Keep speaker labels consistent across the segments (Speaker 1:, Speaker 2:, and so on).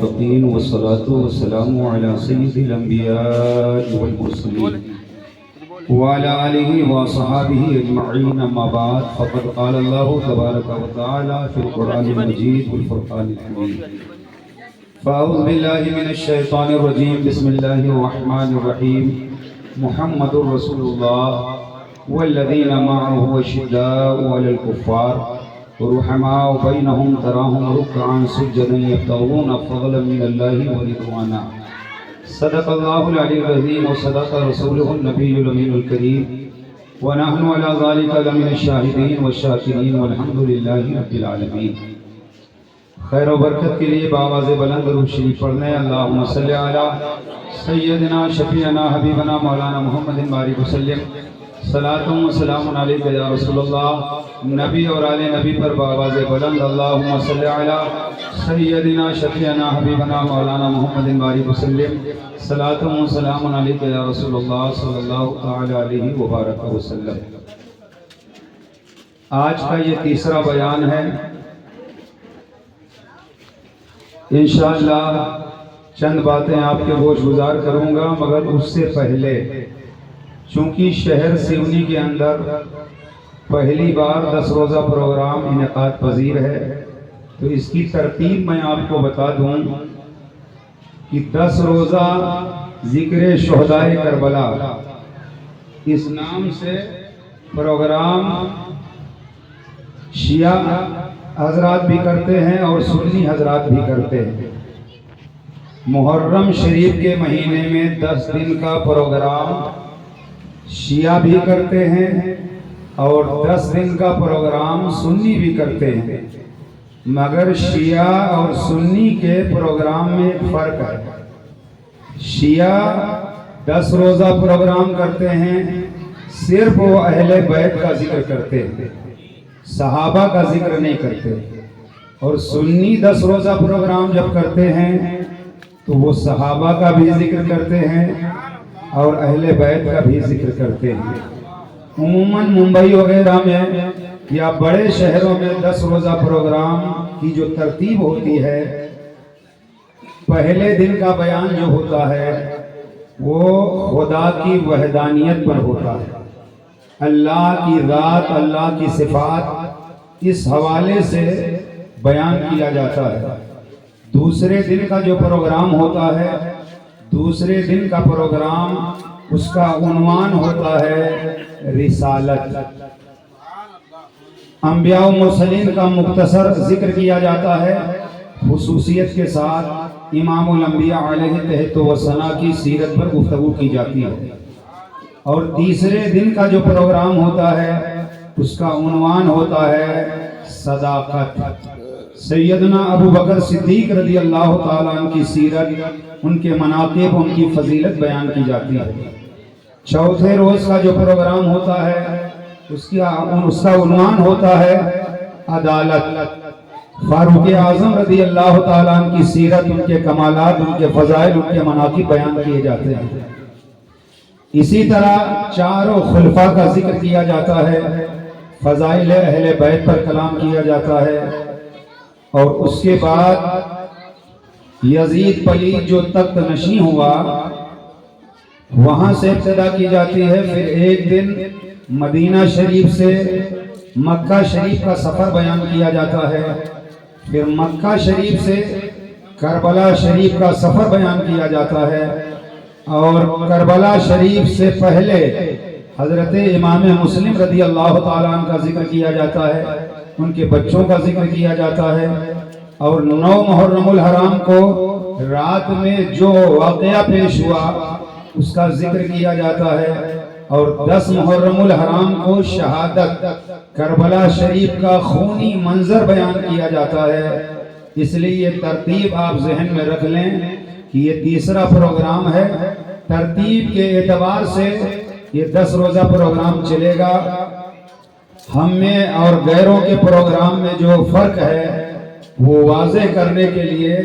Speaker 1: الموفقين والصلاة والسلام على سيد الأنبياء والمرسلين وعلى آله وصحابه أجمعين أما بعد فقد قال الله تبارك وتعالى في القرآن المجيد والفرقان الحميد فأعوذ بالله من الشيطان الرجيم بسم الله الرحمن الرحيم محمد رسول الله والذين معه أشداء على الكفار رحماء بينهم تراهم ركعا سجدا يبتغون فضلا من الله ورضوانا صدق الله العلي العظيم وصدق رسوله النبي الأمين الكريم ونحن على ذلك لمن الشاهدين والشاكرين والحمد لله رب العالمين. خیر و برکت کے لیے بآواز بلند درود شریف پڑھنے اللہم صلی علی سیدنا شفیعنا حبیبنا مولانا محمد بارک وسلم صلاۃ و سلام علیک یا رسول اللہ. نبی اور آل نبی پر بآواز بلند اللہم صلی علی سیدنا شفیعنا حبیبنا مولانا محمد بارک وسلم صلاۃ و سلام علیک یا رسول اللہ صلی اللہ تعالی علیہ وبارک وسلم. آج کا یہ تیسرا بیان ہے. انشاءاللہ چند باتیں آپ کے گوش گزار کروں گا، مگر اس سے پہلے چونکہ شہر سیونی کے اندر پہلی بار 10 روزہ پروگرام انعقاد پذیر ہے، تو اس کی ترتیب میں آپ کو بتا دوں کہ 10 روزہ ذکر شہدائے کربلا اس نام سے پروگرام شیعہ حضرات بھی کرتے ہیں اور سنی حضرات بھی کرتے ہیں. محرم شریف کے مہینے میں 10 دن کا پروگرام شیعہ بھی کرتے ہیں اور 10 دن کا پروگرام سنی بھی کرتے ہیں، مگر شیعہ اور سنی کے پروگرام میں ایک فرق ہے. شیعہ 10 روزہ پروگرام کرتے ہیں، صرف وہ اہل بیت کا ذکر کرتے ہیں، صحابہ کا ذکر نہیں کرتے. اور سنی 10 روزہ پروگرام جب کرتے ہیں تو وہ صحابہ کا بھی ذکر کرتے ہیں اور اہل بیت کا بھی ذکر کرتے ہیں. عموماً ممبئی وغیرہ میں یا بڑے شہروں میں 10 روزہ پروگرام کی جو ترتیب ہوتی ہے، پہلے دن کا بیان جو ہوتا ہے وہ خدا کی وحدانیت پر ہوتا ہے، اللہ کی ذات، اللہ کی صفات اس حوالے سے بیان کیا جاتا ہے. دوسرے دن کا جو پروگرام ہوتا ہے، دوسرے دن کا پروگرام اس کا عنوان ہوتا ہے رسالت. انبیاء و مرسلین کا مختصر ذکر کیا جاتا ہے، خصوصیت کے ساتھ امام الانبیاء علیہ تحت و ثنا کی سیرت پر گفتگو کی جاتی ہے. اور تیسرے دن کا جو پروگرام ہوتا ہے اس کا عنوان ہوتا ہے صداقت. سیدنا ابو بکر صدیق رضی اللہ تعالیٰ عنہ کی سیرت، ان کے مناقب، ان کی فضیلت بیان کی جاتی ہے. چوتھے روز کا جو پروگرام ہوتا ہے اس کا عنوان ہوتا ہے عدالت. فاروق اعظم رضی اللہ تعالیٰ عنہ کی سیرت، ان کے کمالات، ان کے فضائل، ان کے مناقب بیان کیے جاتے ہیں. اسی طرح چاروں خلفاء کا ذکر کیا جاتا ہے، فضائل اہل بیت پر کلام کیا جاتا ہے. اور اس کے بعد یزید پلید جو تخت نشین ہوا وہاں سے ابتدا کی جاتی ہے. پھر ایک دن مدینہ شریف سے مکہ شریف کا سفر بیان کیا جاتا ہے. پھر مکہ شریف سے کربلا شریف کا سفر بیان کیا جاتا ہے. اور کربلا شریف سے پہلے حضرت امام مسلم رضی اللہ تعالیٰ عنہ کا ذکر کیا جاتا ہے، ان کے بچوں کا ذکر کیا جاتا ہے. اور 9 محرم الحرام کو رات میں جو واقعہ پیش ہوا اس کا ذکر کیا جاتا ہے. اور 10 محرم الحرام کو شہادت کربلا شریف کا خونی منظر بیان کیا جاتا ہے. اس لیے یہ ترتیب آپ ذہن میں رکھ لیں کہ یہ تیسرا پروگرام ہے. ترتیب کے اعتبار سے یہ 10 روزہ پروگرام چلے گا. ہم میں اور غیروں کے پروگرام میں جو فرق ہے وہ واضح کرنے کے لیے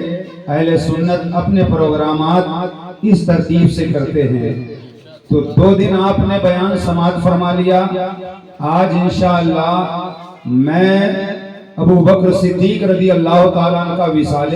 Speaker 1: اہل سنت اپنے پروگرامات اس ترتیب سے کرتے ہیں. تو 2 دن آپ نے بیان سماعت فرما لیا. آج انشاءاللہ میں ابو بکر صدیق رضی اللہ تعالیٰ عنہ کا وصال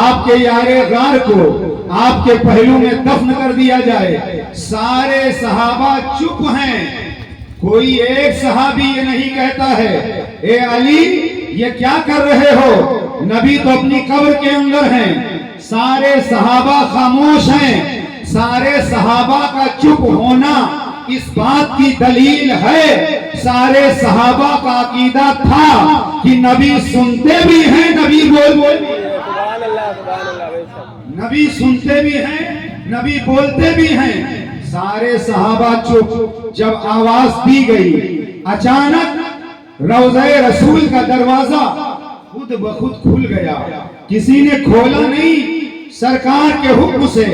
Speaker 1: آپ کے یار غار کو آپ کے پہلو میں دفن کر دیا جائے۔ سارے صحابہ چپ ہیں، کوئی ایک صحابی یہ نہیں کہتا ہے اے علی یہ کیا کر رہے ہو، نبی تو اپنی قبر کے اندر ہیں۔ سارے صحابہ خاموش ہیں۔ سارے صحابہ کا چپ ہونا اس بات کی دلیل ہے، سارے صحابہ کا عقیدہ تھا کہ نبی سنتے بھی ہیں، نبی نبی سنتے بھی ہیں، نبی بولتے بھی ہیں۔ سارے صحابہ چپ۔ جب آواز دی گئی اچانک روضہ رسول کا دروازہ خود بخود کھل گیا، کسی نے کھولا نہیں، سرکار کے حکم سے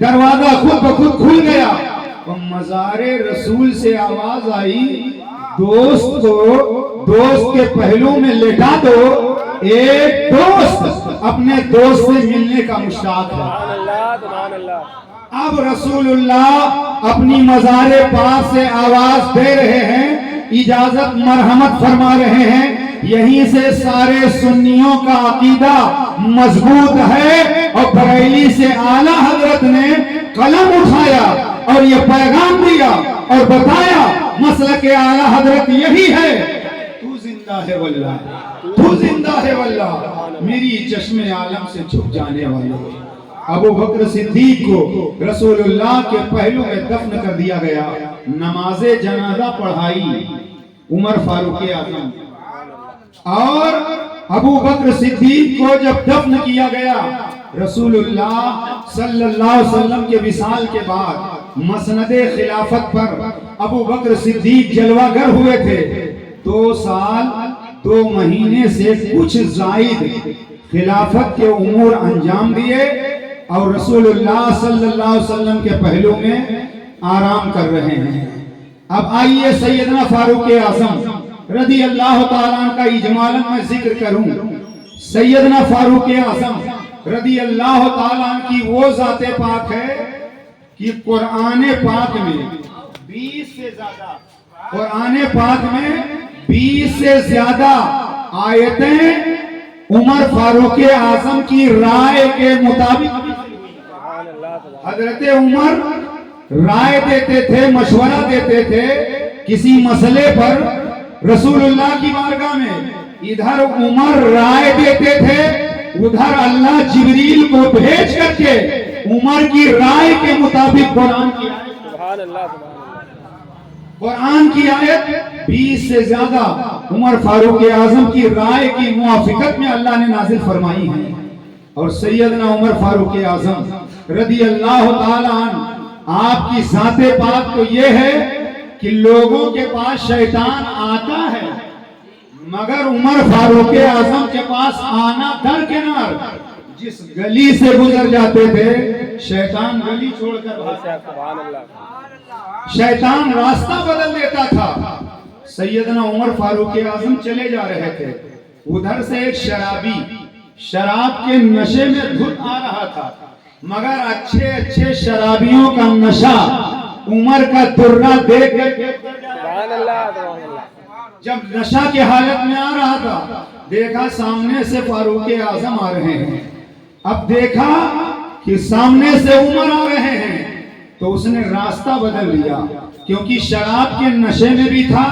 Speaker 1: دروازہ خود بخود کھل گیا۔ مزار رسول سے آواز آئی دوست کو دوست کے پہلو میں لٹا دو، ایک دوست اپنے دوست سے ملنے کا مشتاق ہے۔ اب رسول اللہ اپنی مزار پاک سے آواز دے رہے ہیں، اجازت مرحمت فرما رہے ہیں۔ یہیں سے سارے سنیوں کا عقیدہ مضبوط ہے، اور بریلی سے اعلیٰ حضرت نے قلم اٹھایا اور یہ پیغام دیا اور بتایا مسلک اعلیٰ حضرت یہی ہے، تو زندہ ہے واللہ، تو زندہ ہے واللہ، میری چشم عالم سے چھپ جانے والے۔ ابو بکر صدیق کو رسول اللہ کے پہلو میں دفن کر دیا گیا۔ نماز جنازہ پڑھائی عمر فاروق اعظم، اور ابو بکر صدیق کو جب دفن کیا گیا، رسول اللہ صلی اللہ علیہ وسلم کے وصال کے بعد مسند خلافت پر ابو بکر صدیق جلوہ گر ہوئے تھے۔ 2 سال 2 مہینے سے کچھ زائد خلافت کے امور انجام دیے، اور رسول اللہ صلی اللہ علیہ وسلم کے پہلو میں آرام کر رہے ہیں۔ اب آئیے سیدنا فاروق اعظم رضی اللہ تعالیٰ عنہ کا اجمالاً میں ذکر کروں۔ سیدنا فاروق اعظم رضی اللہ تعالیٰ عنہ کی وہ ذات پاک ہے کہ قرآن پاک میں 20 سے زیادہ قرآن پاک میں 20 سے زیادہ آیتیں عمر فاروق اعظم کی رائے کے مطابق حضرت عمر رائے دیتے تھے، مشورہ دیتے تھے کسی مسئلے پر رسول اللہ کی بارگاہ میں، ادھر عمر رائے دیتے تھے، ادھر اللہ جبریل کو بھیج کر کے عمر کی رائے کے مطابق قرآن کی آیت 20 سے زیادہ عمر فاروق اعظم کی رائے کی موافقت میں اللہ نے نازل فرمائی ہیں۔ اور سیدنا عمر فاروق اعظم رضی اللہ تعالیٰ عنہ آپ کی ذات پاک تو یہ ہے کہ لوگوں کے پاس شیطان آتا ہے، مگر عمر فاروق اعظم کے پاس آنا درکنار، جس گلی سے گزر جاتے تھے شیطان گلی چھوڑ کر شیطان راستہ بدل دیتا تھا۔ سیدنا عمر فاروق اعظم چلے جا رہے تھے، ادھر سے ایک شرابی شراب کے نشے میں دھت آ رہا تھا، مگر اچھے اچھے شرابیوں کا نشہ عمر کا درہ دیکھ جب نشہ کی حالت میں آ رہا تھا، دیکھا سامنے سے فاروق اعظم آ رہے ہیں۔ اب دیکھا کہ سامنے سے عمر آ رہے ہیں تو اس نے راستہ بدل لیا، کیونکہ شراب کے نشے میں بھی تھا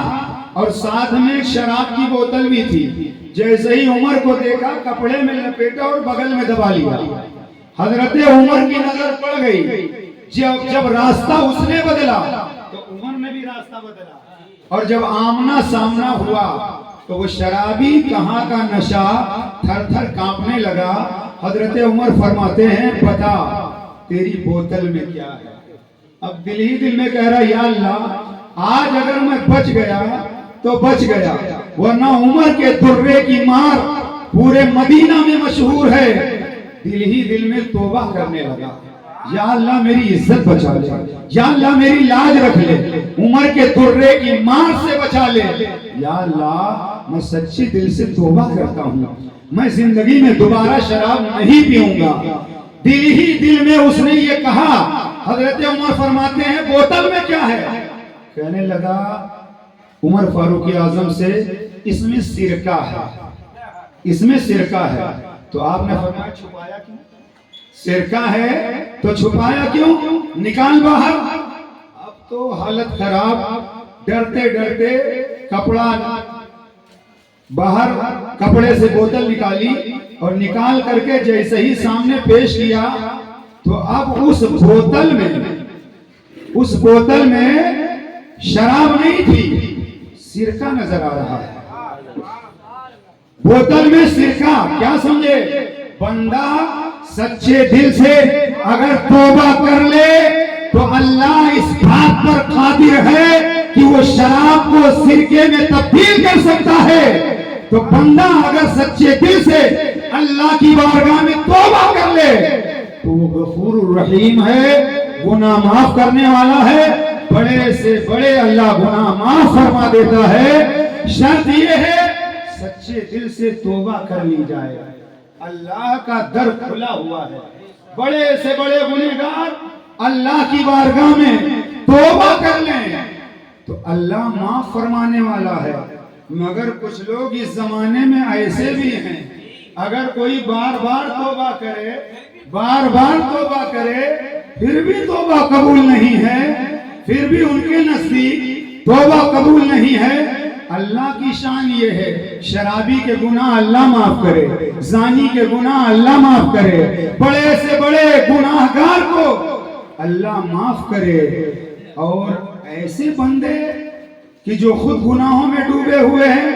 Speaker 1: اور ساتھ میں ایک شراب کی بوتل بھی تھی۔ جیسے ہی عمر کو دیکھا کپڑے میں لپیٹا اور بغل میں دبا لیا۔ حضرت عمر کی نظر پڑ گئی، جب راستہ اس نے بدلا تو عمر میں بھی راستہ بدلا، اور جب آمنا سامنا ہوا تو وہ شرابی کہاں کا نشہ تھر تھر کانپنے لگا۔ حضرت عمر فرماتے ہیں بتا تیری بوتل میں کیا ہے؟ اب دل ہی دل میں کہہ رہا یا اللہ آج اگر میں بچ گیا تو بچ گیا، ورنہ عمر کے درے کی مار پورے مدینہ میں مشہور ہے۔ دل ہی دل میں توبہ کرنے لگا، یا اللہ میری عزت بچا لے، یا اللہ میری لاج رکھ لے، عمر کے درے کی مار سے بچا لے، یا اللہ میں سچے دل سے توبہ کرتا ہوں، میں زندگی میں دوبارہ شراب نہیں پیوں گا۔ دل ہی دل میں اس نے یہ کہا۔ حضرت عمر فرماتے ہیں بوتل میں کیا ہے؟ کہنے لگا عمر فاروق اعظم سے اس میں سرکہ ہے، اس میں سرکہ ہے۔ تو آپ نے فرمایا چھپایا کیوں؟ سرقہ ہے تو چھپایا کیوں؟ نکال باہر۔ اب تو حالت خراب، ڈرتے ڈرتے کپڑا باہر، کپڑے سے بوتل نکالی اور نکال کر کے جیسے ہی سامنے پیش کیا تو اب اس بوتل میں شراب نہیں تھی، سرقہ نظر آ رہا ہے۔ بوتل میں سرقہ، کیا سمجھے؟ بندہ سچے دل سے اگر توبہ کر لے تو اللہ اس بات پر قادر ہے کہ وہ شراب کو سرکے میں تبدیل کر سکتا ہے۔ تو بندہ اگر سچے دل سے اللہ کی بارگاہ میں توبہ کر لے تو وہ غفور الرحیم ہے، گناہ معاف کرنے والا ہے، بڑے سے بڑے اللہ گناہ معاف فرما دیتا ہے۔ شرط یہ ہے سچے دل سے توبہ کر لی جائے، اللہ کا در کھلا ہوا ہے۔ بڑے سے بڑے گنہگار اللہ کی بارگاہ میں توبہ کر لیں تو اللہ معاف فرمانے والا ہے۔ مگر کچھ لوگ اس زمانے میں ایسے بھی ہیں، اگر کوئی بار بار توبہ کرے پھر بھی توبہ قبول نہیں ہے، پھر بھی ان کے نزدیک توبہ قبول نہیں ہے۔ اللہ کی شان یہ ہے، شرابی کے گناہ اللہ معاف کرے، زانی کے گناہ اللہ معاف کرے، بڑے سے بڑے گناہگار کو اللہ معاف کرے۔ اور ایسے بندے کہ جو خود گناہوں میں ڈوبے ہوئے ہیں،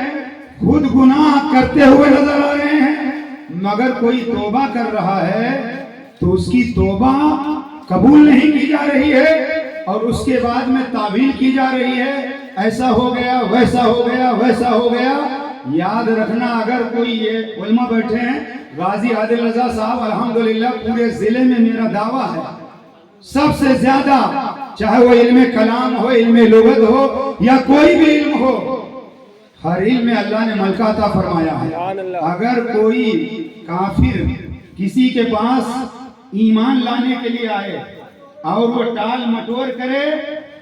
Speaker 1: خود گناہ کرتے ہوئے نظر آ رہے ہیں، مگر کوئی توبہ کر رہا ہے تو اس کی توبہ قبول نہیں کی جا رہی ہے اور اس کے بعد میں تعویل کی جا رہی ہے، ایسا ہو گیا، ویسا ہو گیا، ویسا ہو گیا۔ یاد رکھنا، اگر کوئی یہ علماء بیٹھے ہیں، غازی عادل رضا صاحب الحمدللہ پورے ضلع میں میرا دعویٰ ہے سب سے زیادہ، چاہے وہ علم کلام ہو، علم لغت ہو یا کوئی بھی علم ہو، ہر علم میں اللہ نے ملکہ عطا فرمایا ہے۔ اگر کوئی کافر کسی کے پاس ایمان لانے کے لیے آئے اور وہ ٹال مٹور کرے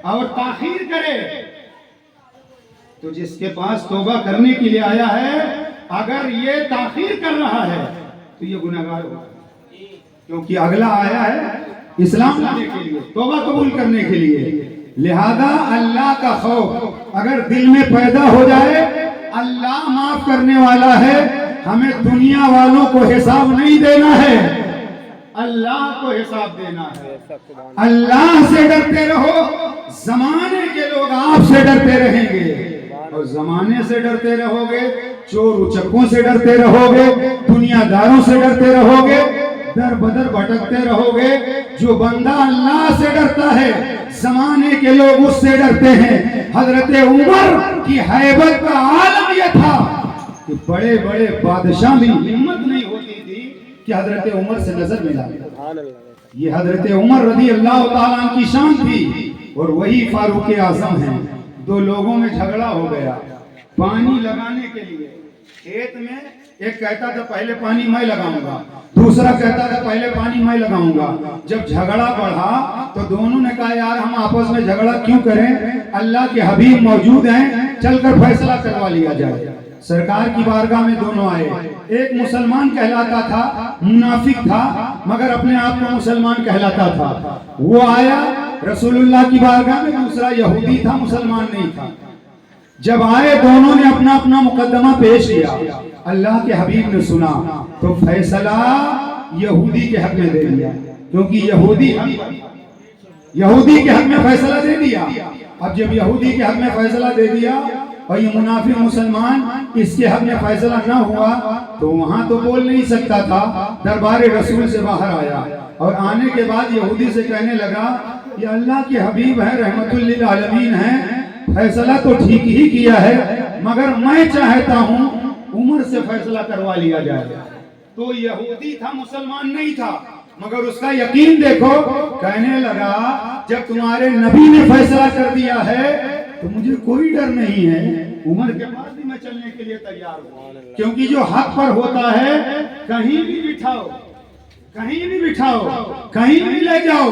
Speaker 1: اور تاخیر کرے تو جس کے پاس توبہ کرنے کے لیے آیا ہے اگر یہ تاخیر کر رہا ہے تو یہ گناہگار ہوگا، کیونکہ اگلا آیا ہے اسلام لانے کے لیے، توبہ قبول کرنے کے لیے۔ لہذا اللہ کا خوف اگر دل میں پیدا ہو جائے، اللہ معاف کرنے والا ہے، ہمیں دنیا والوں کو حساب نہیں دینا ہے، اللہ کو حساب دینا ہے۔ اللہ سے ڈرتے رہو، زمانے کے لوگ آپ سے ڈرتے رہیں گے، اور زمانے سے ڈرتے رہو گے، چور اچکوں سے ڈرتے رہو گے، دنیا داروں سے ڈرتے رہو گے، در بدر بھٹکتے رہو گے۔ جو بندہ اللہ سے ڈرتا ہے، زمانے کے لوگ اس سے ڈرتے ہیں۔ حضرت عمر کی ہیبت کا عالم یہ تھا کہ بڑے بڑے بادشاہ بھی ہمت نہیں ہوتی تھی کہ حضرت عمر سے نظر ملا۔ یہ حضرت عمر رضی اللہ تعالیٰ عنہ کی شان تھی، اور وہی فاروق اعظم ہیں۔ دو لوگوں میں جھگڑا ہو گیا پانی لگانے کے لیے کھیت میں، ایک کہتا تھا پہلے پانی میں لگاؤں گا، دوسرا کہتا تھا پہلے پانی میں لگاؤں گا۔ جب جھگڑا بڑھا تو دونوں نے کہا یار ہم آپس میں جھگڑا کیوں کریں، اللہ کے حبیب موجود ہیں، چل کر فیصلہ کروا لیا جائے۔ سرکار کی بارگاہ میں دونوں آئے، ایک مسلمان کہلاتا تھا، منافق تھا مگر اپنے آپ کو مسلمان کہلاتا تھا، وہ آیا رسول اللہ کی بارگاہ میں، دوسرا یہودی تھا، مسلمان نہیں تھا۔ جب آئے دونوں نے اپنا اپنا مقدمہ پیش کیا، اللہ کے حبیب نے سنا تو فیصلہ یہودی کے حق میں دے دیا، کیونکہ یہودی کے حق میں فیصلہ دے دیا۔ اب جب یہودی کے حق میں فیصلہ دے دیا اور یہ منافق مسلمان اس کے حق میں فیصلہ نہ ہوا تو وہاں تو بول نہیں سکتا تھا، دربار رسول سے باہر آیا اور آنے کے بعد یہودی سے کہنے لگا یہ اللہ کے حبیب ہیں، رحمت للعالمین ہیں، فیصلہ تو ٹھیک ہی کیا ہے مگر میں چاہتا ہوں عمر سے فیصلہ کروا لیا جائے۔ تو یہودی تھا، مسلمان نہیں تھا، مگر اس کا یقین دیکھو، کہنے لگا جب تمہارے نبی نے فیصلہ کر دیا ہے تو مجھے کوئی ڈر نہیں ہے، عمر کے پاس بھی میں چلنے کے لیے تیار ہوں، کیونکہ جو حق پر ہوتا ہے کہیں بھی بٹھاؤ، کہیں بھی بٹھاؤ، کہیں بھی لے جاؤ،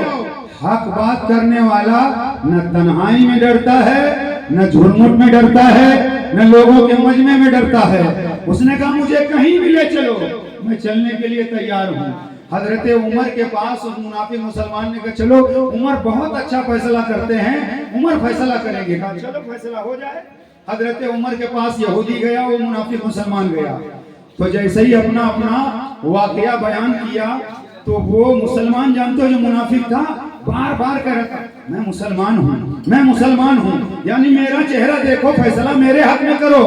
Speaker 1: حق بات کرنے والا نہ تنہائی میں ڈرتا ہے، نہ جھرمٹ میں ڈرتا ہے، نہ لوگوں کے مجمع میں ڈرتا ہے۔ اس نے کہا مجھے کہیں بھی لے چلو، میں چلنے کے لیے تیار ہوں۔ حضرت عمر کے پاس اس منافق مسلمان نے کہا چلو عمر بہت اچھا فیصلہ کرتے ہیں، عمر فیصلہ کریں گے، کہا چلو فیصلہ ہو جائے۔ حضرت عمر کے پاس یہودی گیا، وہ منافق مسلمان گیا، تو جیسے ہی اپنا واقعہ بیان کیا تو وہ مسلمان جانتے ہو جو منافق تھا بار بار کہہ رہا تھا میں مسلمان ہوں، میں مسلمان ہوں، یعنی میرا چہرہ دیکھو، فیصلہ میرے حق میں کرو،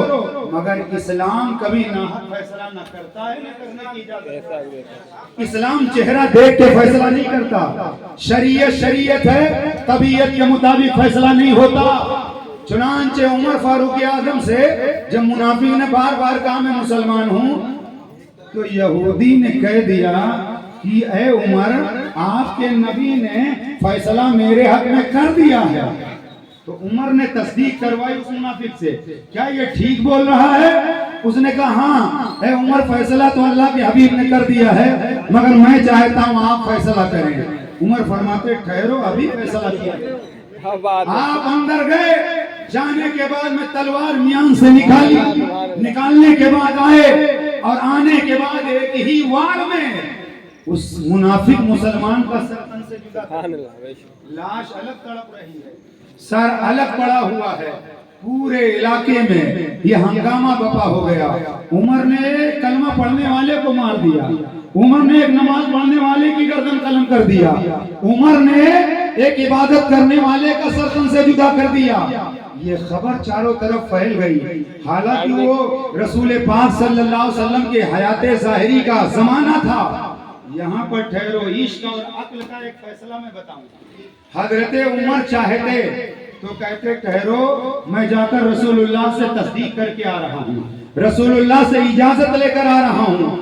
Speaker 1: مگر اسلام کبھی ناحق فیصلہ نہ کرتا ہے، نہ کرنے کی اجازت۔ اسلام چہرہ دیکھ کے فیصلہ نہیں کرتا، شریعت ہے، طبیعت کے مطابق فیصلہ نہیں ہوتا۔ چنانچہ عمر فاروق اعظم سے جب منافق نے بار بار کہا میں مسلمان ہوں، تو یہودی نے کہہ دیا کہ اے عمر آپ کے نبی نے فیصلہ میرے حق میں کر دیا ہے۔ تو عمر نے تصدیق کروائی اس منافق سے، کیا یہ ٹھیک بول رہا ہے؟ اس نے کہا ہاں اے عمر فیصلہ تو اللہ کے حبیب نے کر دیا ہے، مگر میں چاہتا ہوں آپ فیصلہ کریں۔ عمر فرماتے ٹھہرو ابھی فیصلہ کیا۔ آپ اندر گئے، جانے کے بعد میں تلوار میان سے نکالی، نکالنے کے بعد آئے اور آنے کے بعد ایک ہی وار میں اس منافق مسلمان کا سر تن سے جدا تھا، لاش الگ تڑپ رہی ہے، سر الگ پڑا ہوا ہے، پورے علاقے میں یہ ہنگامہ بپا ہو گیا۔ عمر نے کلمہ پڑھنے والے کو مار دیا، عمر نے ایک نماز پڑھنے والے کی گردن قلم کر دیا، عمر نے ایک عبادت کرنے والے کا سر تن سے جدا کر دیا۔ یہ خبر چاروں طرف پھیل گئی، حالانکہ وہ رسول پاک صلی اللہ علیہ وسلم کے حیات ظاہری کا زمانہ تھا۔ یہاں پر ٹھہرو، عشق اور عقل کا ایک فیصلہ میں بتاؤں۔ حضرت عمر چاہتے تو کہتے ٹھہرو میں جا کر رسول اللہ سے تصدیق کر کے آ رہا ہوں، رسول اللہ سے اجازت لے کر آ رہا ہوں،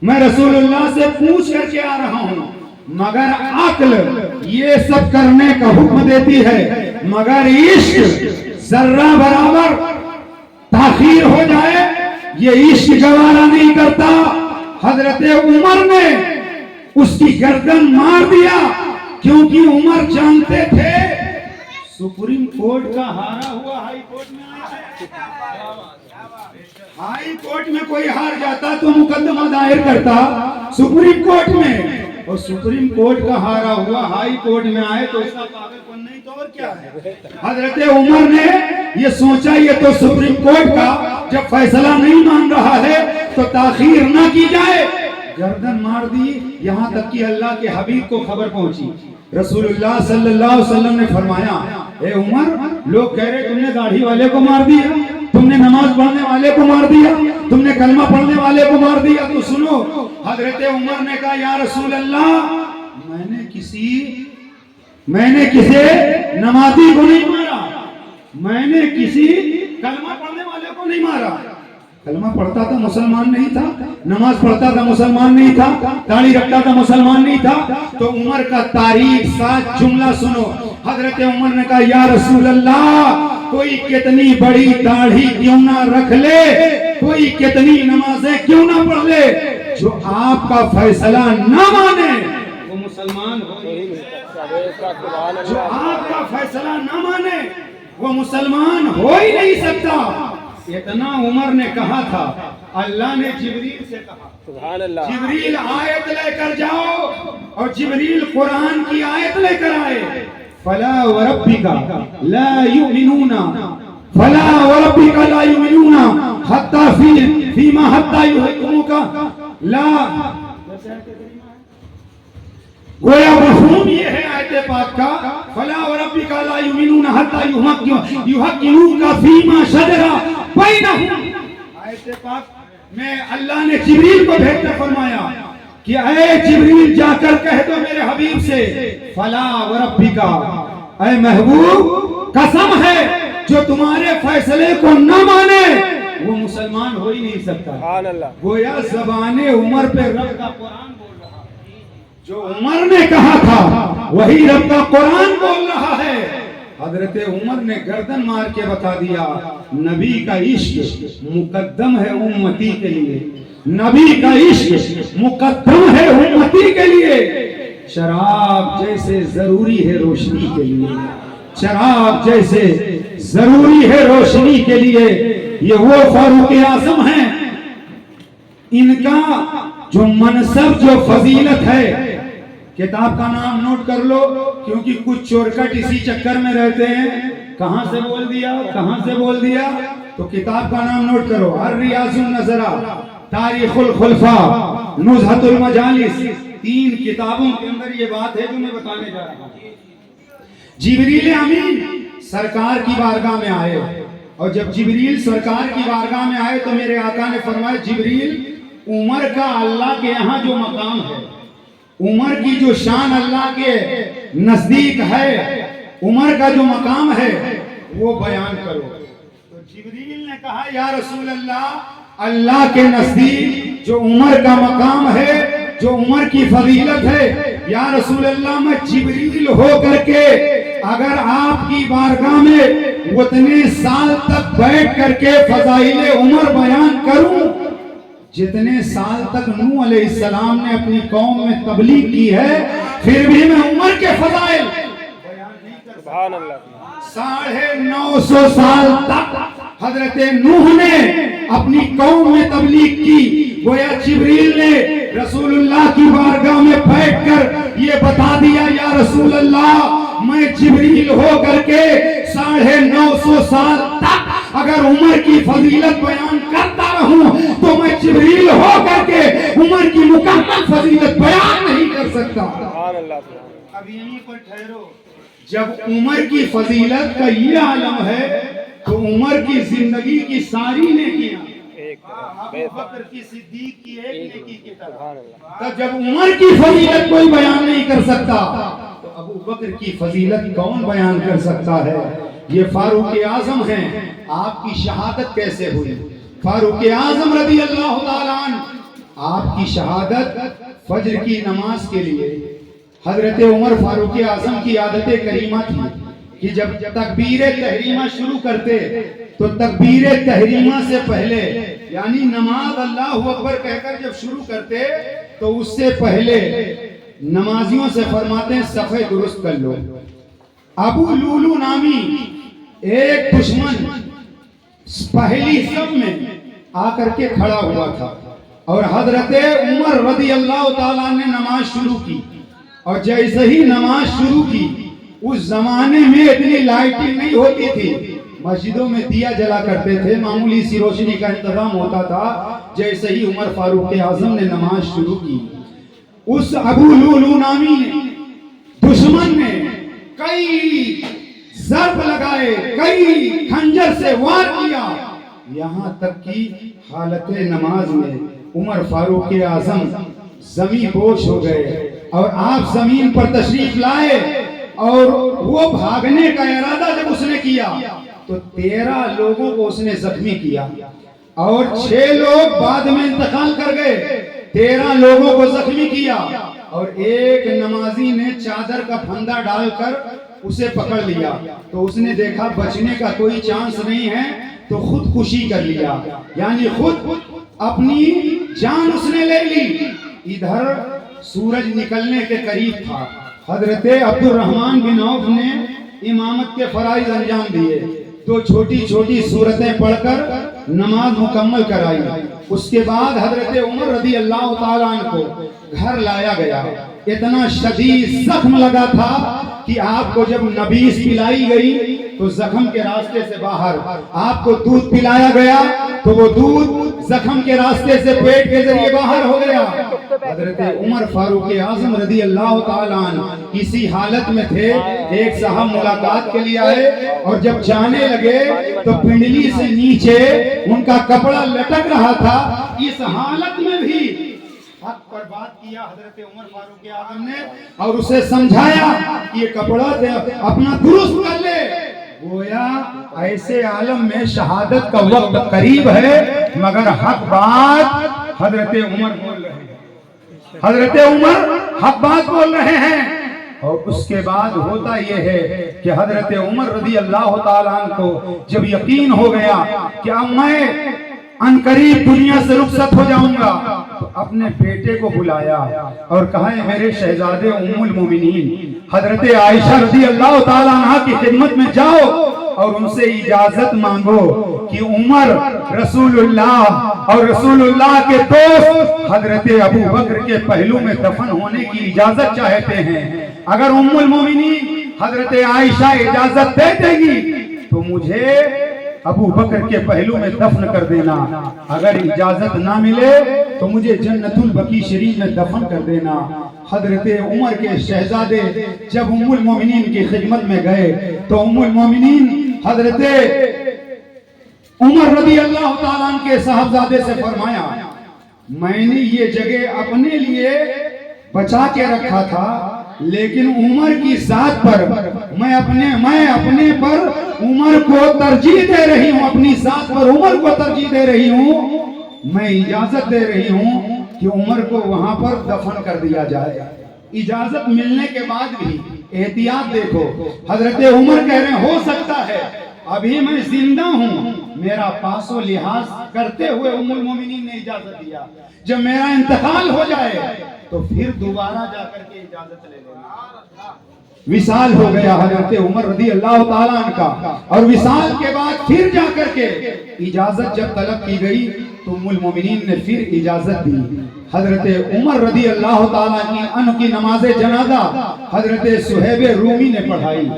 Speaker 1: میں رسول اللہ سے پوچھ کر کے آ رہا ہوں، مگر عقل یہ سب کرنے کا حکم دیتی ہے، مگر عشق ذرہ برابر تاخیر ہو جائے یہ عشق گوارا نہیں کرتا۔ حضرت عمر نے اس کی گردن مار دیا، کیونکہ عمر جانتے تھے سپریم کورٹ کا ہارا ہوا ہائی کورٹ میں آیا ہے، ہائی کورٹ میں کوئی ہار جاتا تو مقدمہ دائر کرتا سپریم کورٹ میں، اور سپریم کورٹ کا ہارا ہوا ہائی کورٹ میں آئے تو اس کا پاگل پن نہیں تو اور کیا ہے۔ حضرت عمر نے یہ سوچا یہ تو سپریم کورٹ کا جب فیصلہ نہیں مان رہا ہے تو تاخیر نہ کی جائے، گردن مار دی، یہاں تک کہ اللہ کے حبیب کو خبر پہنچی۔ رسول اللہ صلی اللہ علیہ وسلم نے فرمایا اے عمر لوگ کہہ رہے تم نے داڑھی والے کو مار دیا، تم نے نماز پڑھنے والے کو مار دیا، تم نے کلمہ پڑھنے والے کو مار دیا، تو سنو۔ حضرت عمر نے کہا یا رسول اللہ میں نے کسی نمازی کو نہیں مارا، میں نے کسی کلمہ پڑھنے والے کو نہیں مارا۔ کلمہ پڑھتا تھا مسلمان نہیں تھا، نماز پڑھتا تھا مسلمان نہیں تھا، داڑھی رکھتا تھا مسلمان نہیں تھا۔ تو عمر کا تاریخ ساتھ جملہ سنو۔ حضرت عمر نے کہا یا رسول اللہ کوئی کتنی بڑی داڑھی کیوں نہ رکھ لے، کوئی کتنی نمازیں کیوں نہ پڑھ لے، جو آپ کا فیصلہ نہ مانے وہ مسلمان ہو ہی نہیں سکتا۔ جو آپ کا فیصلہ نہ مانے وہ مسلمان ہو ہی نہیں سکتا۔ اتنا عمر نے کہا تھا، اللہ نے جبریل سے کہا سبحان اللہ جبریل آیت لے کر جاؤ، اور جبریل قرآن کی آیت لے کر آئے، فلا وربک لا یؤمنون فلا وربک لا یؤمنون حتی فیما حتی یحکموک لا، گویا مفہوم یہ ہے آیت پاک کا فلا وربک لا یؤمنون حتی یحکموک فیما شجر بینہم۔ آیت پاک میں اللہ نے جبریل کو بھیج کر فرمایا کہ اے جبریل جا کر کہہ دو میرے حبیب سے فلا وربک، اے محبوب قسم ہے جو تمہارے فیصلے کو نہ مانے وہ مسلمان ہو ہی نہیں سکتا۔ گویا زبان عمر پہ رب کا قرآن بول رہا ہے، جو عمر نے کہا تھا وہی رب کا قرآن بول رہا ہے۔ حضرت عمر نے گردن مار کے بتا دیا نبی کا عشق مقدم ہے امتی کے لیے، نبی کا عشق مقدم ہے امتی کے لیے۔ شراب جیسے ضروری ہے روشنی کے لیے، شراب جیسے ضروری ہے روشنی کے لیے۔ یہ وہ فاروق اعظم ہیں ان کا جو منصب جو فضیلت ہے، کتاب کا نام نوٹ کر لو، کیونکہ کچھ چورکٹ اسی چکر میں رہتے ہیں، کہاں سے بول دیا کہاں سے بول دیا، تو کتاب کا نام نوٹ کرو، الریاض النظرہ، تاریخ الخلفاء، نزہۃ المجالس، 3 کتابوں کے اندر یہ بات ہے جو میں بتانے جا رہا ہوں۔ جبریل امین سرکار کی بارگاہ میں آئے، اور جب جبریل سرکار کی بارگاہ میں آئے تو میرے آقا نے فرمایا جبریل، عمر کا اللہ کے یہاں جو مقام ہے، عمر کی جو شان اللہ کے نزدیک ہے، عمر کا جو مقام ہے وہ بیان کرو۔ تو جبریل نے کہا یا رسول اللہ کے نزدیک جو عمر کا مقام ہے، جو عمر کی فضیلت ہے، یا رسول اللہ میں جبریل ہو کر کے اگر آپ کی بارگاہ میں اتنے سال تک بیٹھ کر کے فضائل عمر بیان کروں جتنے سال تک نوح علیہ السلام نے اپنی قوم میں تبلیغ کی ہے، پھر بھی میں عمر کے فضائل بیان نہیں کر سکتا۔ سبحان اللہ۔ 950 سال تک حضرت نوح نے اپنی قوم میں تبلیغ کی، گویا جبریل نے رسول اللہ کی بارگاہ میں بیٹھ کر یہ بتا دیا یا رسول اللہ میں جبریل ہو کر کے 950 سال تک اگر عمر کی فضیلت بیان کرتا رہوں تو میں جبریل ہو کر کے عمر کی مکمل فضیلت بیان نہیں کر سکتا۔ اب یہیں پر ٹھہرو، جب عمر کی فضیلت کا یہ عالم ہے تو عمر کی زندگی کی ساری نیکیاں ابو بکر کی صدیق کی ایک نیکی کی طرح، جب عمر کی فضیلت کوئی بیان نہیں کر سکتا تو ابو بکر کی فضیلت کون بیان کر سکتا ہے؟ یہ فاروق اعظم ہیں، آپ کی شہادت کیسے ہوئی؟ فاروق اعظم رضی اللہ تعالیٰ عنہ، آپ کی شہادت فجر کی نماز کے لیے حضرت عمر فاروق اعظم کی عادت کریمہ تھی کہ جب تکبیر تحریمہ شروع کرتے تو تکبیر تحریمہ سے پہلے یعنی نماز اللہ اکبر کہہ کر جب شروع کرتے تو اس سے پہلے نمازیوں سے فرماتے ہیں صفحے درست کر لو۔ ابو لولو نامی ایک دشمن پہلی صف میں آ کر کے کھڑا ہوا تھا اور حضرت عمر رضی اللہ تعالیٰ نے نماز شروع کی، اور جیسے ہی نماز شروع کی، اس زمانے میں اتنی لائٹنگ نہیں ہوتی تھی، مسجدوں میں دیا جلا کرتے تھے، معمولی سی روشنی کا انتظام ہوتا تھا، جیسے ہی عمر فاروق اعظم نے نماز شروع کی، اس ابو لولو نامی نے دشمن نے کئی ضرب لگائے، کئی خنجر سے وار کیا، یہاں تک کہ حالت نماز میں عمر فاروق اعظم زمین بوش ہو گئے اور آپ زمین پر تشریف لائے، اور وہ بھاگنے کا ارادہ جب اس نے کیا تو 13 لوگوں کو اس نے زخمی کیا اور 6 لوگ بعد میں انتقال کر گئے، 13 لوگوں کو زخمی کیا، اور ایک نمازی نے چادر کا پھندا ڈال کر اسے پکڑ لیا، تو اس نے دیکھا بچنے کا کوئی چانس نہیں ہے تو خودکشی کر لیا، یعنی خود اپنی جان اس نے لے لی۔ ادھر سورج نکلنے کے قریب تھا، حضرت عبد الرحمن بن عوف نے امامت کے فرائض انجام دیے، 2 چھوٹی چھوٹی سورتیں پڑھ کر نماز مکمل کرائی، اس کے بعد حضرت عمر رضی اللہ تعالیٰ عنہ کو گھر لایا گیا، اتنا شدید زخم لگا تھا کہ آپ کو جب نبیس پلائی گئی تو زخم کے راستے سے باہر، آپ کو دودھ پلایا گیا تو وہ دودھ زخم کے راستے سے پیٹ کے ذریعے باہر ہو گیا۔ حضرت عمر فاروق اعظم رضی اللہ تعالیٰ عنہ اسی حالت میں تھے، ایک صاحب ملاقات کے لیے آئے اور جب جانے لگے تو پنڈلی سے نیچے ان کا کپڑا لٹک رہا تھا، اس حالت میں بھی حق پر بات کیا حضرت عمر فاروق اعظم نے اور اسے سمجھایا کہ یہ کپڑا اپنا درست کر لے، گویا ایسے عالم میں شہادت کا وقت قریب ہے، مگر حق بات حضرت عمر بول رہے ہیں، حضرت عمر حق بات بول رہے ہیں۔ اور اس کے بعد ہوتا یہ ہے کہ حضرت عمر رضی اللہ تعالیٰ عنہ کو جب یقین ہو گیا کہ اب میں عنقریب دنیا سے رخصت ہو جاؤں گا، تو اپنے بیٹے کو بلایا اور کہا ہے میرے شہزادے ام المومنین حضرت عائشہ رضی اللہ تعالیٰ عنہ کی خدمت میں جاؤ اور ان سے اجازت مانگو کہ عمر رسول اللہ اور رسول اللہ کے دوست حضرت ابو بکر کے پہلو میں دفن ہونے کی اجازت چاہتے ہیں۔ اگر ام المومنین حضرت عائشہ اجازت دے دے گی تو مجھے ابو بکر کے پہلو میں دفن کر دینا، اگر اجازت نہ ملے تو مجھے جنت البقیع شریف میں دفن کر دینا۔ حضرت عمر کے شہزادے جب ام المومنین کی خدمت میں گئے تو ام المومنین حضرت عمر رضی اللہ تعالیٰ عنہ کے صاحبزادے سے فرمایا، میں نے یہ جگہ اپنے لیے بچا کے رکھا تھا، لیکن عمر کی ذات پر میں اپنے پر عمر کو ترجیح دے رہی ہوں، اپنی ذات پر عمر کو ترجیح دے رہی ہوں، میں اجازت دے رہی ہوں کہ عمر کو وہاں پر دفن کر دیا جائے۔ اجازت ملنے کے بعد بھی احتیاط دیکھو، حضرت عمر کہہ رہے ہیں ہو سکتا ہے ابھی میں زندہ ہوں، میرا پاس و لحاظ کرتے ہوئے ام المومنین نے اجازت دیا، جب میرا انتقال ہو جائے تو پھر دوبارہ جا کر کے اجازت لے لینا۔ وصال ہو گیا حضرت عمر رضی اللہ تعالیٰ عنہ کا، اور وصال کے بعد پھر جا کر کے اجازت جب طلب کی گئی تو ام المومنین نے پھر اجازت دی۔ حضرت عمر رضی اللہ تعالیٰ عنہ کی نماز جنازہ حضرت صہیب رومی نے پڑھائی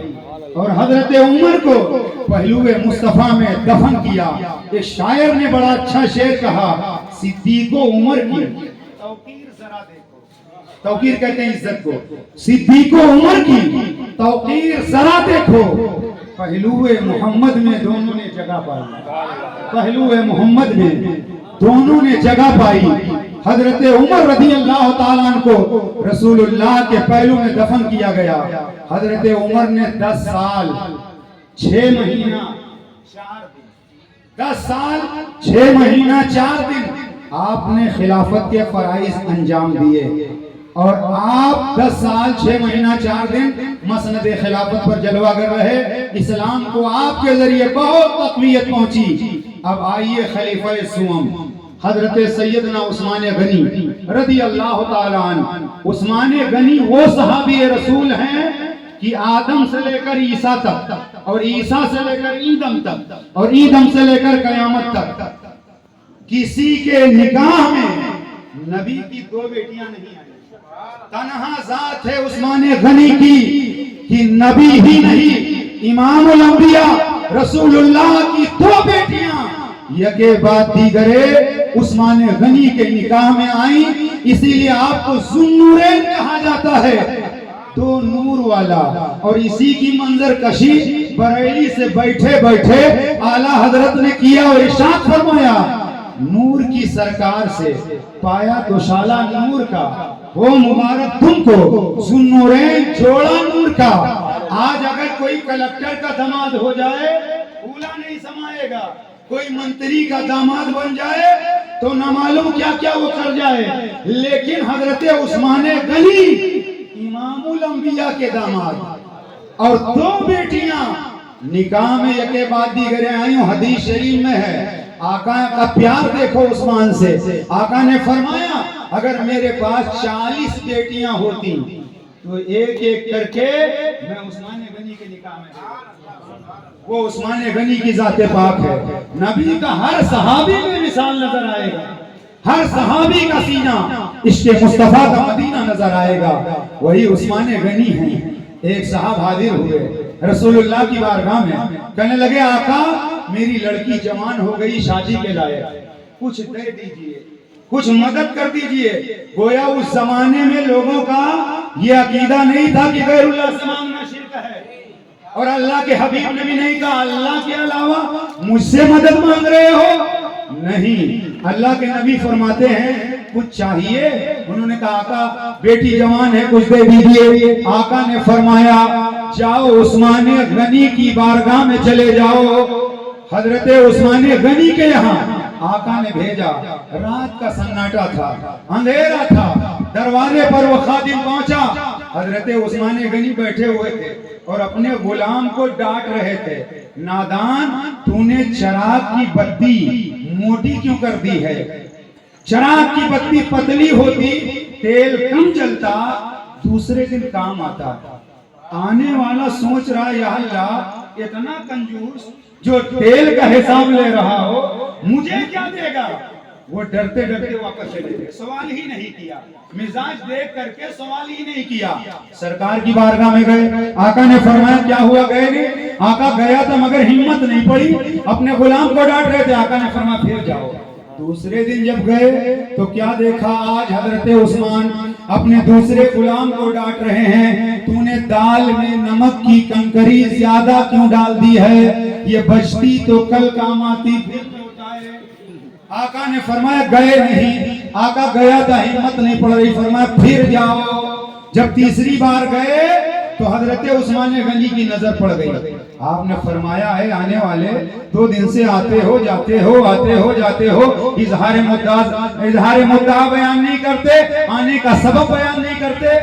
Speaker 1: اور حضرت عمر کو پہلو مصطفیٰ میں دفن کیا۔ ایک شاعر نے بڑا اچھا شعر کہا، صدیق و عمر کی توقیر ذرا دیکھو، توقیر کہتے ہیں عزت کو، صدیق و عمر کی توقیر ذرا دیکھو، پہلو محمد میں دونوں نے جگہ پائی، پہلو محمد میں دونوں نے جگہ پائی۔ حضرت عمر رضی اللہ تعالیٰ عنہ کو رسول اللہ کے پہلو میں دفن کیا گیا۔ حضرت عمر نے 10 سال 6 مہینہ 4 دن 10 سال 6 مہینہ 4 دن آپ نے خلافت کے فرائض انجام دیے، اور آپ 10 سال 6 مہینہ 4 دن مسند خلافت پر جلوہ گر رہے، اسلام کو آپ کے ذریعے بہت تقویت پہنچی۔ اب آئیے خلیفہ سوم حضرت سیدنا عثمان غنی رضی اللہ تعالیٰ عنہ۔ عثمان غنی وہ صحابی رسول ہیں کہ آدم سے لے کر عیسیٰ تک، اور عیسیٰ سے لے کر ایدم تک، اور ایدم سے لے کر قیامت تک کسی کے نکاح میں نبی کی 2 بیٹیاں نہیں آئی۔ تنہا ذات ہے عثمان غنی کی کہ نبی ہی نہیں، امام الانبیاء رسول اللہ کی 2 بیٹیاں یکے بعد دیگرے عثمان غنی کے نکاح میں آئیں، اسی لیے آپ کو ذوالنورین کہا جاتا ہے، 2 نور والا۔ اور اسی کی منظر کشی بریلی سے بیٹھے بیٹھے اعلیٰ حضرت نے کیا اور ارشاد فرمایا، نور کی سرکار سے پایا دوشالہ نور کا، وہ مبارک تم کو ذوالنورین جوڑا نور کا۔ آج اگر کوئی کلکٹر کا داماد ہو جائے پھولا نہیں سمائے گا، کوئی منتری کا داماد بن جائے تو نہ معلوم کیا کیا وہ کر جائے، لیکن حضرت عثمان غنی امام الانبیاء کے داماد، اور 2 بیٹیاں نکاح میں یکے بعد دیگرے آئیں۔ حدیث شریف میں ہے، آقا کا پیار دیکھو عثمان سے، آقا نے فرمایا اگر میرے پاس 40 بیٹیاں ہوتی تو ایک ایک کر کے میں عثمان غنی کے نکاح میں وہ عثمان غنی کی ذات پاک ہے۔ نبی کا ہر صحابی میں مثال نظر آئے گا، ہر صحابی کا سینہ عشق مصطفیٰ کا مدینہ نظر آئے گا، وہی عثمان غنی ہیں۔ ایک صاحب حاضر ہوئے رسول اللہ کی بارگاہ میں، کہنے لگے آقا میری لڑکی جوان ہو گئی، شادی کے لائق، کچھ دے دیجئے، کچھ مدد کر دیجئے۔ گویا اس زمانے میں لوگوں کا یہ عقیدہ نہیں تھا کہ غیر اللہ سے مانگنا شرک ہے، اور اللہ کے حبیب نے بھی نہیں کہا اللہ کے علاوہ مجھ سے مدد مانگ رہے ہو، نہیں۔ اللہ کے نبی فرماتے ہیں کچھ چاہیے، انہوں نے کہا آقا بیٹی جوان ہے کچھ دے دیجئے۔ آقا نے فرمایا جاؤ عثمان غنی کی بارگاہ میں چلے جاؤ۔ حضرت عثمان غنی کے یہاں آقا نے بھیجا، رات کا سناٹا تھا، اندھیرا تھا، دروازے پر وہ خادم پہنچا، حضرت عثمان غنی بیٹھے ہوئے تھے اور اپنے غلام کو ڈانٹ رہے تھے، نادان تو نے چراغ کی بتی موٹی کیوں کر دی ہے؟ چراغ کی بتی پتلی ہوتی تیل کم جلتا، دوسرے دن کام آتا۔ آنے والا سوچ رہا یا اللہ اتنا کنجوس جو تیل کا حساب لے رہا ہو مجھے کیا دے گا؟ وہ ڈرتے ڈرتے واپس چلے گئے، سوال ہی نہیں کیا، مزاج دیکھ کر کے سوال ہی نہیں کیا۔ سرکار کی بارگاہ میں گئے، آقا نے فرمایا کیا ہوا گئے نہیں؟ آقا گیا تھا مگر ہمت نہیں پڑی، اپنے غلام کو ڈانٹ رہے تھے، آقا نے فرمایا پھر جاؤ۔ دوسرے دن جب گئے تو کیا دیکھا؟ آج حضرت عثمان اپنے دوسرے غلام کو ڈانٹ رہے ہیں، تو نے دال میں نمک کی کنکری زیادہ کیوں ڈال دی ہے؟ یہ بچتی تو کل کام آتی، پھر لوٹائے۔ آقا نے فرمایا گئے نہیں، آقا گیا تھا ہمت نہیں پڑ رہی، فرمایا پھر جاؤ۔ جب تیسری بار گئے تو حضرت عثمان غنی کی نظر پڑ گئی، آپ نے فرمایا ہے آنے والے 2 دن سے آتے ہو جاتے ہو، آتے ہو جاتے ہو، اظہار مدعا بیان نہیں کرتے، آنے کا سبب بیان نہیں کرتے۔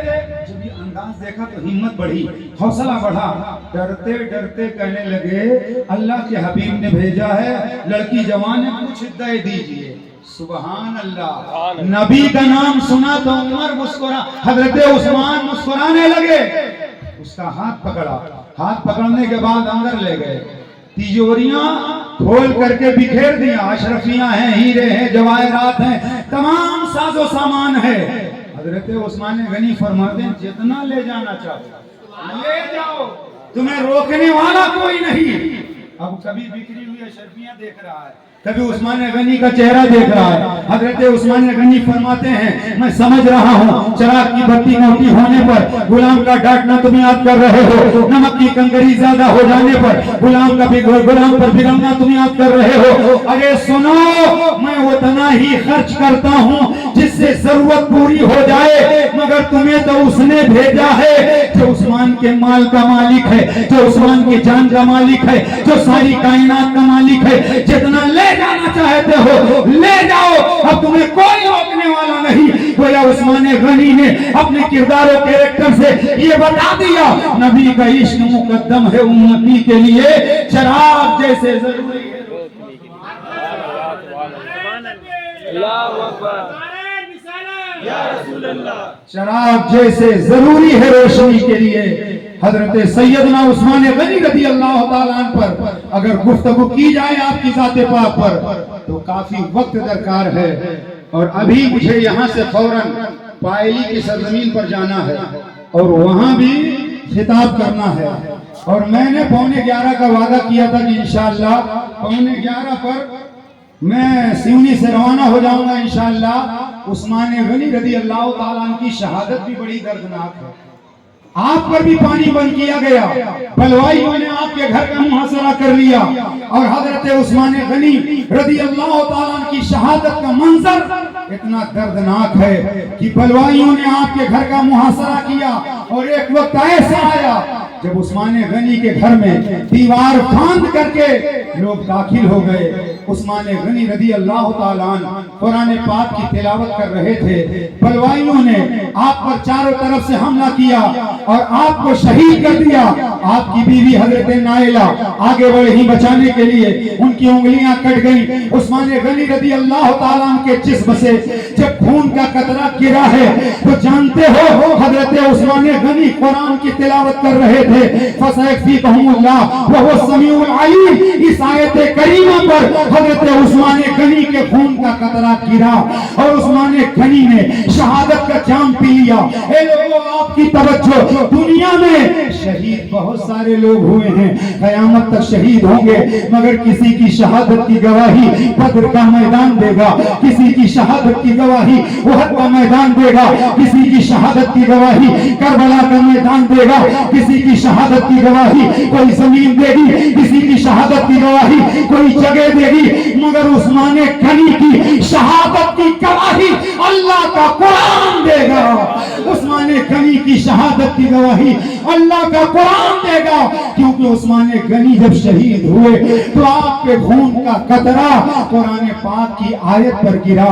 Speaker 1: جب یہ انداز دیکھا تو ہمت بڑھی، حوصلہ بڑھا، ڈرتے ڈرتے کہنے لگے اللہ کے حبیب نے بھیجا ہے، لڑکی جوان ہے، کچھ دے دیجئے۔ سبحان اللہ، نبی کا نام سنا تو عمر مسکرا، حضرت عثمان مسکرانے لگے، اس کا ہاتھ پکڑا، ہاتھ پکڑنے کے بعد اندر لے گئے، تیجوریاں کھول کر کے بکھیر دیا، اشرفیاں ہیں، ہیرے ہیں، جواہرات ہیں، تمام ساز و سامان ہے۔ حضرت عثمان غنی فرماتے ہیں جتنا لے جانا چاہو لے جاؤ، تمہیں روکنے والا کوئی نہیں۔ اب کبھی بکھری ہوئی اشرفیاں دیکھ رہا ہے، کبھی عثمان غنی کا چہرہ دیکھ رہا ہے۔ حضرت عثمان غنی فرماتے ہیں میں سمجھ رہا ہوں چراغ کی بتی موٹی ہونے پر غلام کا ڈانٹنا تم یاد کر رہے ہو، نمک کی کنکری زیادہ ہو جانے پر غلام پر بگڑنا تم یاد کر رہے ہو۔ ارے سنو، میں اتنا ہی خرچ کرتا ہوں جس سے ضرورت پوری ہو جائے، مگر تمہیں تو اس نے بھیجا ہے جو عثمان کے مال کا مالک ہے، جو عثمان کی جان کا مالک ہے، جو ساری کائنات کا مالک ہے، جتنا لے جانا چاہتے ہو لے جاؤ، اب تمہیں کوئی روکنے والا نہیں۔ گویا عثمان غنی نے اپنے کردار و کیریکٹر سے یہ بتا دیا نبی کا عشق مقدم ہے امتی کے لیے، چراغ جیسے ضروری ہے۔ اللہ اکبر، یا رسول اللہ، چراغ جیسے ضروری ہے روشنی کے لیے۔ حضرت سیدنا عثمان غنی رضی اللہ تعالیٰ عنہ پر اگر گفتگو کی جائے آپ کی ذات پاک پر تو کافی وقت درکار ہے، اور ابھی مجھے یہاں سے فوراً پائلی کی سرزمین پر جانا ہے اور وہاں بھی خطاب کرنا ہے، اور میں نے 11:15 کا وعدہ کیا تھا کہ انشاءاللہ 11:15 پر میں سیونی سے روانہ ہو جاؤں گا انشاءاللہ۔ عثمان غنی رضی اللہ تعالیٰ عنہ کی شہادت بھی بڑی دردناک ہے، آپ پر بھی پانی بند کیا گیا، بلوائیوں نے آپ کے گھر کا محاصرہ کر لیا، اور حضرت عثمان غنی رضی اللہ تعالیٰ عنہ کی شہادت کا منظر اتنا دردناک ہے کہ بلوائیوں نے آپ کے گھر کا محاصرہ کیا، اور ایک وقت ایسا آیا جب عثمان غنی کے گھر میں دیوار پھاند کر کے لوگ داخل ہو گئے۔ عثمان غنی رضی اللہ تعالیٰ عنہ قرآن پاک کی تلاوت کر رہے تھے، بلوائیوں نے آپ پر چاروں طرف سے حملہ کیا اور آپ کو شہید کر دیا۔ آپ کی بیوی حضرت نائلہ آگے بڑھ ہی بچانے کے لیے ان کی انگلیاں کٹ گئیں۔ عثمان غنی رضی اللہ تعالیٰ عنہ کے جسم سے جب خون کا قطرہ گرا ہے تو جانتے ہو حضرت عثمان غنی قرآن کی تلاوت کر رہے تھے، فَسَيَكْفِيكَهُمُ اللَّهُ وَهُوَ السَّمِيعُ الْعَلِيمُ۔ اس آیت کریمہ پر حضرت عثمان غنی کے خون کا قطرہ گرا اور عثمان غنی نے شہادت کا جام پی لیا۔ اے لوگوں، آپ کی توجہ، دنیا میں شہید بہت سارے لوگ ہوئے ہیں، قیامت تک شہید ہوں گے، مگر کسی کی شہادت کی گواہی بدر کا میدان دے گا، کسی کی شہادت کی گواہی احد کا میدان دے گا، کسی کی شہادت کی گواہی کربلا کا میدان دے گا، کسی کی شہادت کی گواہی کوئی زمین دے گی، کسی کی شہادت کی گواہی کوئی جگہ دے گی، مگر عثمان غنی کی شہادت کی گواہی اللہ کا قرآن دے گا۔ عثمان غنی کی شہادت کی گواہی اللہ کا قرآن دے گا، کیونکہ عثمان غنی جب شہید ہوئے تو آپ کے خون کا قطرہ قرآن پاک کی آیت پر گرا۔